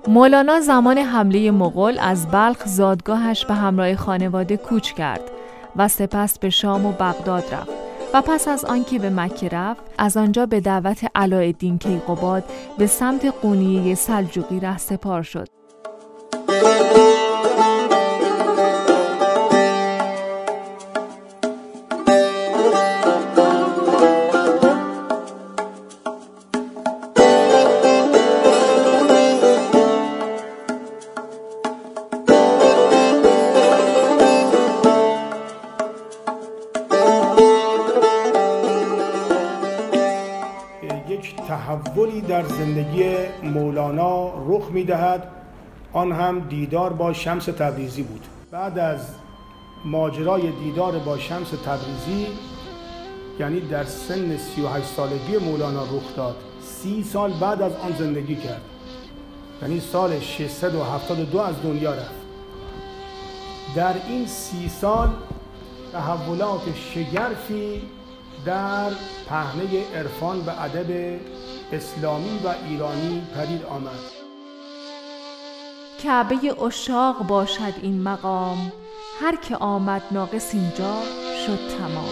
مولانا زمان حمله مغول از بلخ زادگاهش به همراه خانواده کوچ کرد و سپس به شام و بغداد رفت و پس از آنکه به مکه رفت از آنجا به دعوت علاءالدین کیقباد به سمت قونیه سلجوقی رهسپار شد. تحولی در زندگی مولانا رخ می‌دهد، آن هم دیدار با شمس تبریزی بود. بعد از ماجرای دیدار با شمس تبریزی، یعنی در سن 38 سالگی مولانا رخ داد، 30 سال بعد از آن زندگی کرد، یعنی سال 672 از دنیا رفت. در این 30 سال تحولات شگرفی در پهنه عرفان و ادب اسلامی و ایرانی پدید آمد. کعبه عشاق باشد این مقام، هر که آمد ناقص اینجا شد تمام.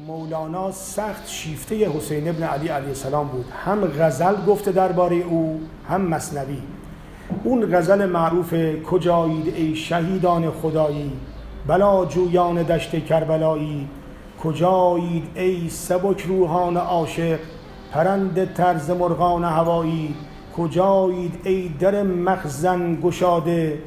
مولانا سخت شیفته حسین ابن علی علیه السلام بود، هم غزل گفته درباره او، هم مثنوی. اون غزل معروف کجایید ای شهیدان خدایی، بلا جویان دشت کربلایی، کجایید ای سبک روحان عاشق، پرنده طرز مرغان هوایی، کجایید ای در مخزن گشاده،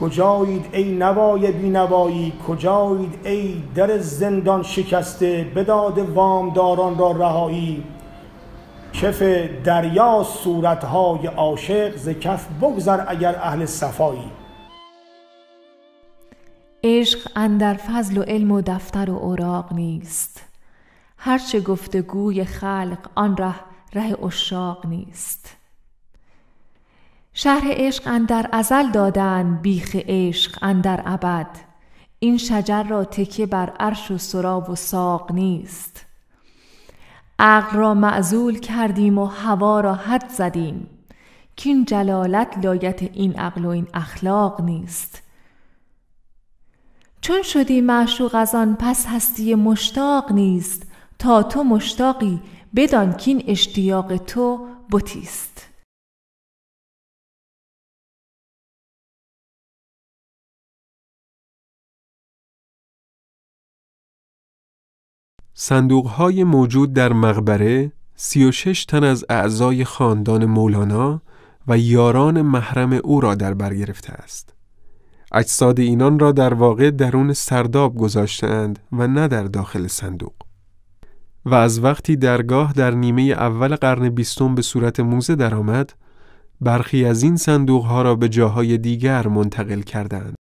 کجایید ای نوای بینوایی، کجایید ای در زندان شکسته، بداد وامداران را رهایی، کف دریا صورتهای عاشق، ز کف بگذر اگر اهل صفایی. عشق اندر فضل و علم و دفتر و اوراق نیست، هرچه گفتگوی خلق آن ره عشاق نیست. شرح عشق اندر ازل دادند، بیخ عشق اندر ابد، این شجر را تکیه بر عرش و سرا و ساق نیست. عقل را معزول کردیم و هوا را حد زدیم، کین جلالت لایت این عقل و این اخلاق نیست. چون شدی معشوق از آن پس هستی مشتاق نیست، تا تو مشتاقی بدان کین اشتیاق تو بتیست. صندوق‌های موجود در مقبره 36 تن از اعضای خاندان مولانا و یاران محرم او را در بر گرفته است. اجساد اینان را در واقع درون سرداب گذاشتند و نه در داخل صندوق. و از وقتی درگاه در نیمه اول قرن 20 به صورت موزه درآمد، برخی از این صندوق‌ها را به جاهای دیگر منتقل کردند.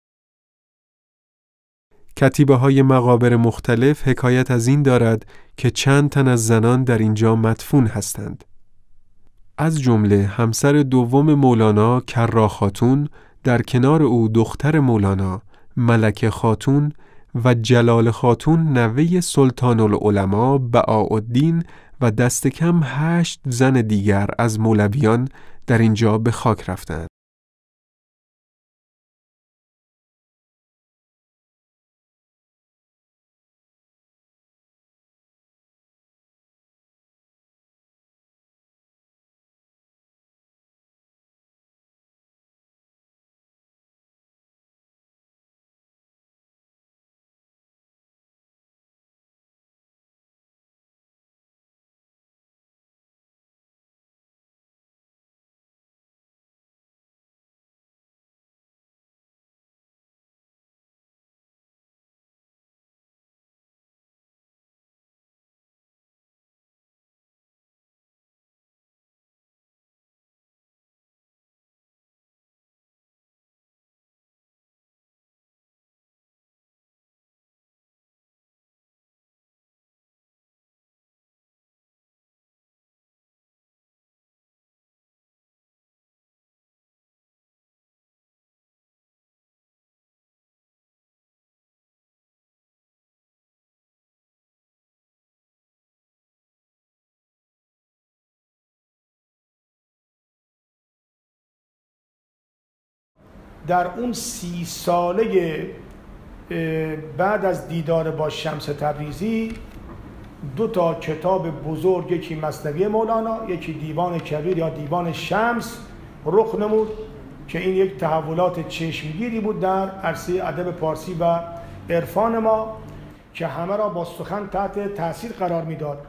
کتیبه‌های مقابر مختلف حکایت از این دارد که چند تن از زنان در اینجا مدفون هستند. از جمله همسر دوم مولانا کرا خاتون، در کنار او دختر مولانا ملکه خاتون و جلال خاتون نوه سلطان العلماء بهاءالدین و دست کم 8 زن دیگر از مولویان در اینجا به خاک رفتند. در اون 30 ساله بعد از دیدار با شمس تبریزی 2 کتاب بزرگ، یکی مثنوی مولانا، یکی دیوان کبیر یا دیوان شمس رخ نمود که این یک تحولات چشمگیری بود در عرصه ادب پارسی و عرفان ما که همه را با سخن تحت تاثیر قرار میداد.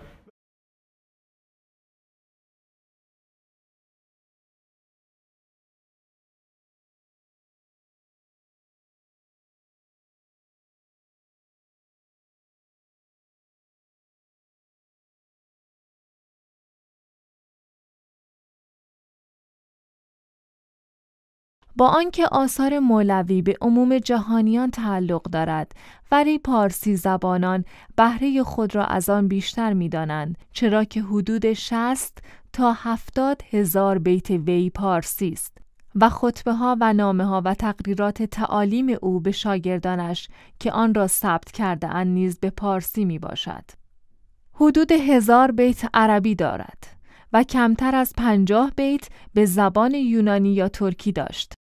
با آنکه آثار مولوی به عموم جهانیان تعلق دارد، ولی پارسی زبانان بهره خود را از آن بیشتر می‌دانند، چرا که حدود 60 تا 70 هزار بیت وی پارسی است و خطبه‌ها و نامه‌ها و تقریرات تعالیم او به شاگردانش که آن را ثبت کرده اند نیز به پارسی میباشد. حدود 1000 بیت عربی دارد و کمتر از 50 بیت به زبان یونانی یا ترکی داشت.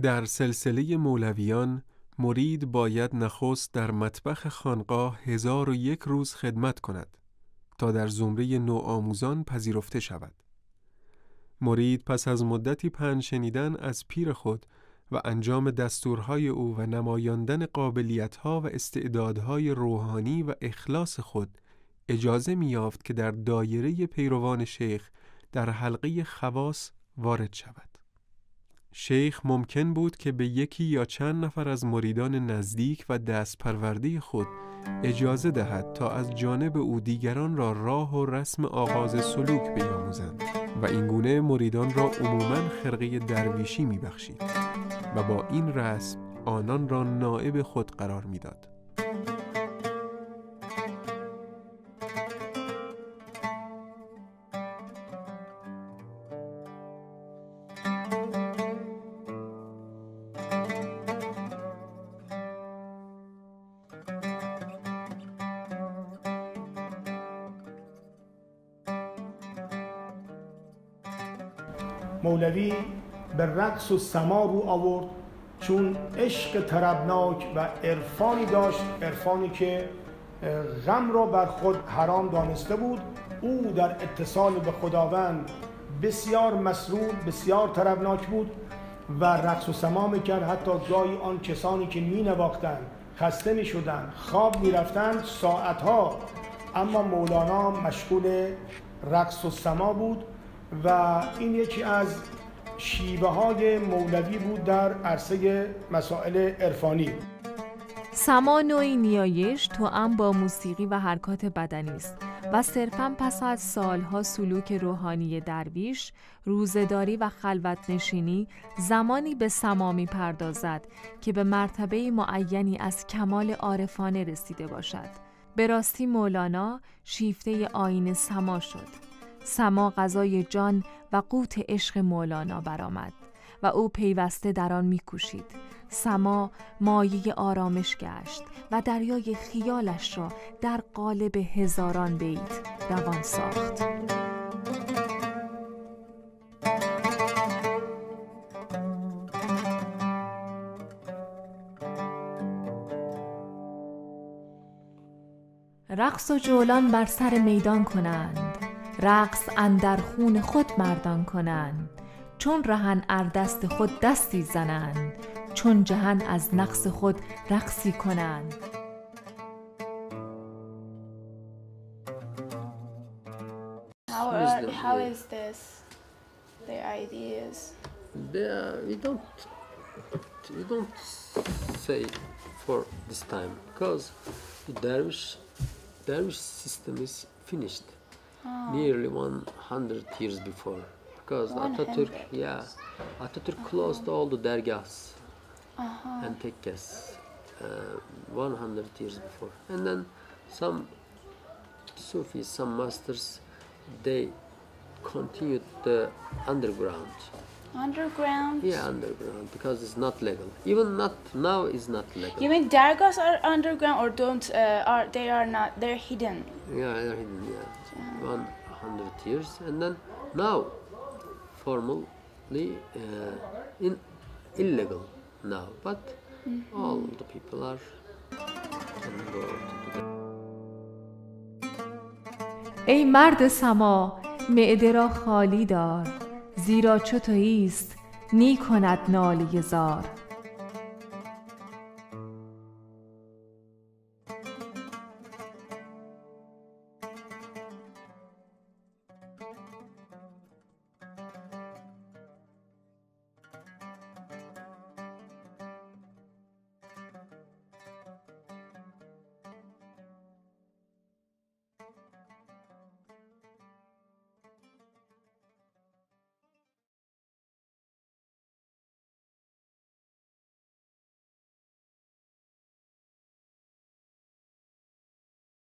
در سلسله مولویان مرید باید نخست در مطبخ خانقاه 1001 روز خدمت کند تا در زمره نوآموزان پذیرفته شود. مرید پس از مدتی پند شنیدن از پیر خود و انجام دستورهای او و نمایاندن قابلیت‌ها و استعدادهای روحانی و اخلاص خود اجازه می‌یافت که در دایره پیروان شیخ در حلقه خواص وارد شود. شیخ ممکن بود که به یکی یا چند نفر از مریدان نزدیک و دست پرورده خود اجازه دهد تا از جانب او دیگران را راه و رسم آغاز سلوک بیاموزند و این گونه مریدان را عموماً خرقه درویشی می‌بخشید و با این رسم آنان را نائب خود قرار می‌داد. مولوی به رقص و سما رو آورد چون عشق طربناک و عرفانی داشت، عرفانی که غم را بر خود حرام دانسته بود. او در اتصال به خداوند بسیار مسرور، بسیار طربناک بود و رقص و سما میکرد. حتی گاهی آن کسانی که می نواختند خسته می شدند، خواب می رفتند ساعتها، اما مولانا مشغول رقص و سما بود و این یکی از شیوه های مولوی بود در عرصه مسائل عرفانی. سما نوعی نیایش توأم با موسیقی و حرکات بدنی است و صرفاً پس از سالها سلوک روحانی درویش، روزه‌داری و خلوت نشینی زمانی به سما می‌پردازد که به مرتبه معینی از کمال عارفانه رسیده باشد. به راستی مولانا شیفته آیین سما شد. سما غذای جان و قوت عشق مولانا برآمد و او پیوسته در آن می‌کوشید. سما مایه آرامش گشت و دریای خیالش را در قالب هزاران بیت روان ساخت. رقص و جولان بر سر میدان کنند، رقص اندر خون خود مردان کنند. چون رهن ار دست خود دستی زنند، چون جهان از نقص خود رقصی کنند. How is this? Their ideas? We don't say for this time because the dervish system is finished nearly 100 years before. Because Atatürk closed all the dergahs and tekkas 100 years before, and then some Sufis, some masters, they continued the underground. Underground? Yeah, underground, because it's not legal. Even not now is not legal. You mean dargahs are underground or don't? They are not? They're hidden. Yeah, they're hidden. Yeah, 100 years, and then now. Formally illegal now, but all the people are can go to the... ای مرد سما معده را خالی دار، زیرا چو توییست نی کند ناله زار.